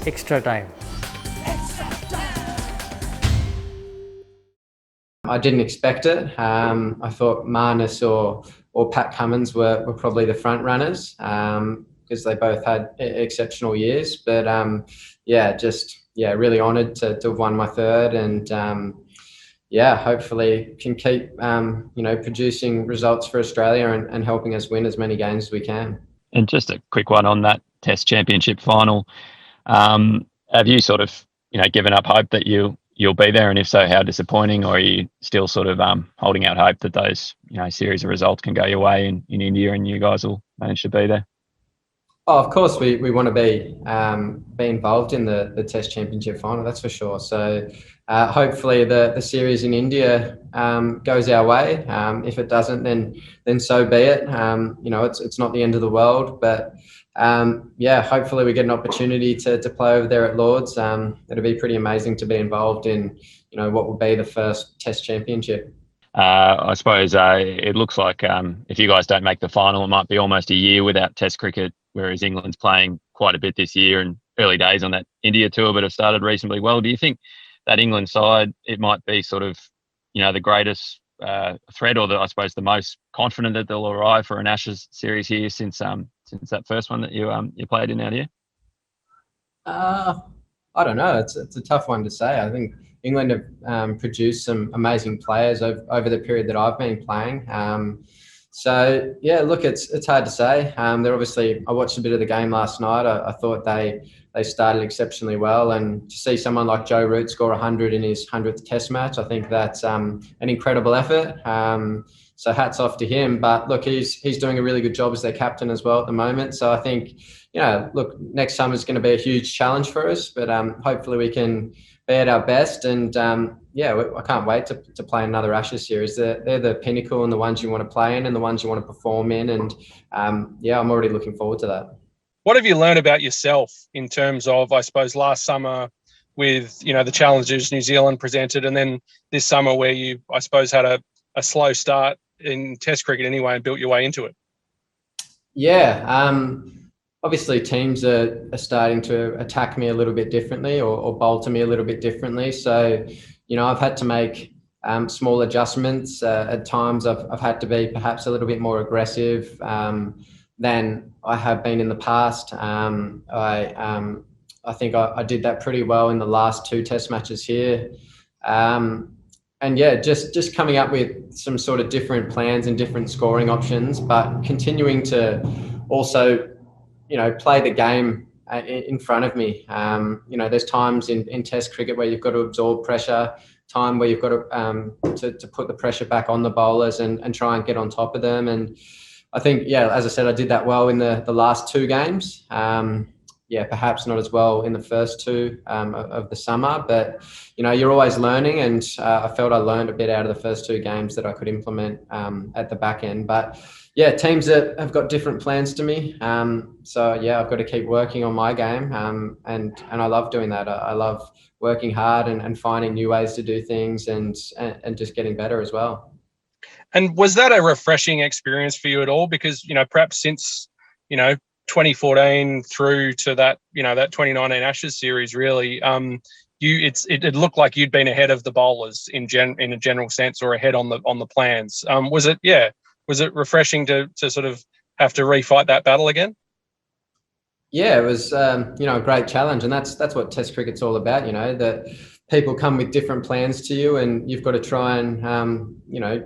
extra time. I didn't expect it. I thought Marnus or Pat Cummins were probably the front runners because they both had exceptional years. But really honoured to have won my third, and hopefully can keep producing results for Australia and helping us win as many games as we can. And just a quick one on that Test Championship final. Have you sort of given up hope that you'll be there, and if so, how disappointing? Or are you still sort of holding out hope that those series of results can go your way in India and you guys will manage to be there? Oh, of course, we want to be involved in the Test Championship final, that's for sure. So hopefully the series in India goes our way. If it doesn't, then so be it. It's not the end of the world, but hopefully we get an opportunity to play over there at Lords. It'll be pretty amazing to be involved in what will be the first Test Championship. I suppose it looks like if you guys don't make the final, it might be almost a year without Test cricket, whereas England's playing quite a bit this year, and early days on that India tour, but have started reasonably well. Do you think that England side, it might be sort of the greatest threat, or I suppose the most confident that they'll arrive for an Ashes series here since that first one that you played in out here? I don't know. It's a tough one to say. I think England have produced some amazing players over the period that I've been playing. It's hard to say. They're obviously. I watched a bit of the game last night. I thought they started exceptionally well, and to see someone like Joe Root score 100 in his 100th Test match, I think that's an incredible effort. So hats off to him. But look, he's doing a really good job as their captain as well at the moment. So I think, next summer is going to be a huge challenge for us, but hopefully we can be at our best. And I can't wait to play another Ashes series. They're the pinnacle and the ones you want to play in and the ones you want to perform in. And I'm already looking forward to that. What have you learned about yourself in terms of, I suppose, last summer with, the challenges New Zealand presented, and then this summer where you, I suppose, had a slow start in Test cricket anyway and built your way into it? Obviously teams are starting to attack me a little bit differently or bowl to me a little bit differently. So, I've had to make small adjustments. At times I've had to be perhaps a little bit more aggressive than I have been in the past. I think I did that pretty well in the last two Test matches here. Just coming up with some sort of different plans and different scoring options, but continuing to also, play the game in front of me. There's times in Test cricket where you've got to absorb pressure, time where you've got to put the pressure back on the bowlers and try and get on top of them. And I think, as I said, I did that well in the last two games. Perhaps not as well in the first two of the summer, but you're always learning, and I felt I learned a bit out of the first two games that I could implement at the back end. But teams that have got different plans to me, I've got to keep working on my game, and I love doing that. I love working hard and finding new ways to do things and just getting better as well. And was that a refreshing experience for you at all? Because perhaps since 2014 through to that that 2019 Ashes series, really, it looked like you'd been ahead of the bowlers in a general sense, or ahead on the plans. Was it refreshing to sort of have to refight that battle again? Yeah, it was a great challenge, and that's what Test cricket's all about. That people come with different plans to you, and you've got to try and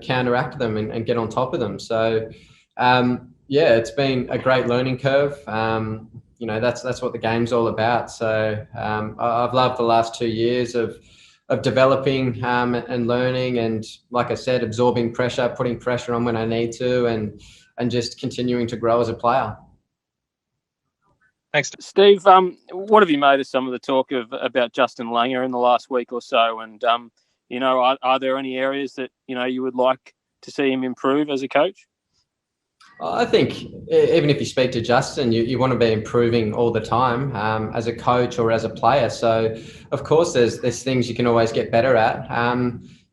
counteract them and get on top of them. So it's been a great learning curve. That's what the game's all about. So I've loved the last 2 years of developing and learning, and like I said, absorbing pressure, putting pressure on when I need to, and just continuing to grow as a player. Thanks, Steve. What have you made of some of the talk about Justin Langer in the last week or so? And are there any areas that you would like to see him improve as a coach? I think even if you speak to Justin, you want to be improving all the time as a coach or as a player. So, of course, there's things you can always get better at.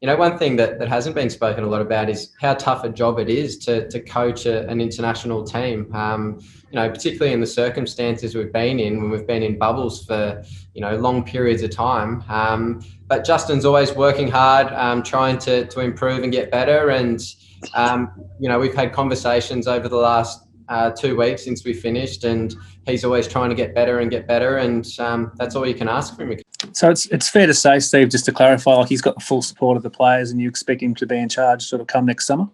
one thing that hasn't been spoken a lot about is how tough a job it is to coach an international team. Particularly in the circumstances we've been in, when we've been in bubbles for, long periods of time. But Justin's always working hard, trying to improve and get better. And, we've had conversations over the last 2 weeks since we finished, and he's always trying to get better. And that's all you can ask from him. So it's fair to say, Steve, just to clarify, like he's got the full support of the players and you expect him to be in charge sort of come next summer?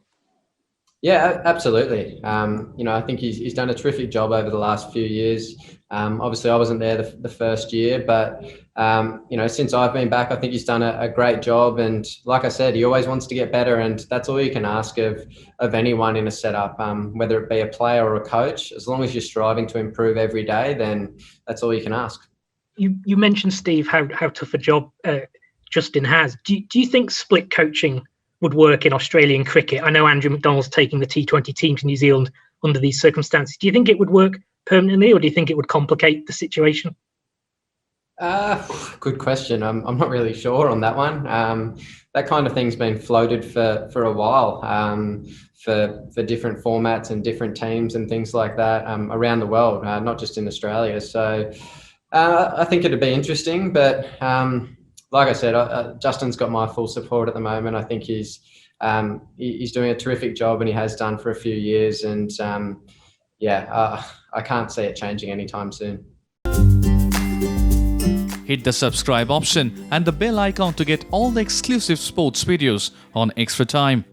Yeah, absolutely. I think he's done a terrific job over the last few years. Obviously, I wasn't there the first year, but, since I've been back, I think he's done a great job. And like I said, he always wants to get better, and that's all you can ask of anyone in a setup, whether it be a player or a coach. As long as you're striving to improve every day, then that's all you can ask. You mentioned, Steve, how tough a job Justin has. Do you think split coaching would work in Australian cricket? I know Andrew McDonald's taking the T20 team to New Zealand under these circumstances. Do you think it would work permanently, or do you think it would complicate the situation? Good question. I'm not really sure on that one. That kind of thing's been floated for a while, for different formats and different teams and things like that around the world, not just in Australia. So I think it'd be interesting, but like I said, Justin's got my full support at the moment. I think he's doing a terrific job, and he has done for a few years. And I can't see it changing anytime soon. Hit the subscribe option and the bell icon to get all the exclusive sports videos on Extra Time.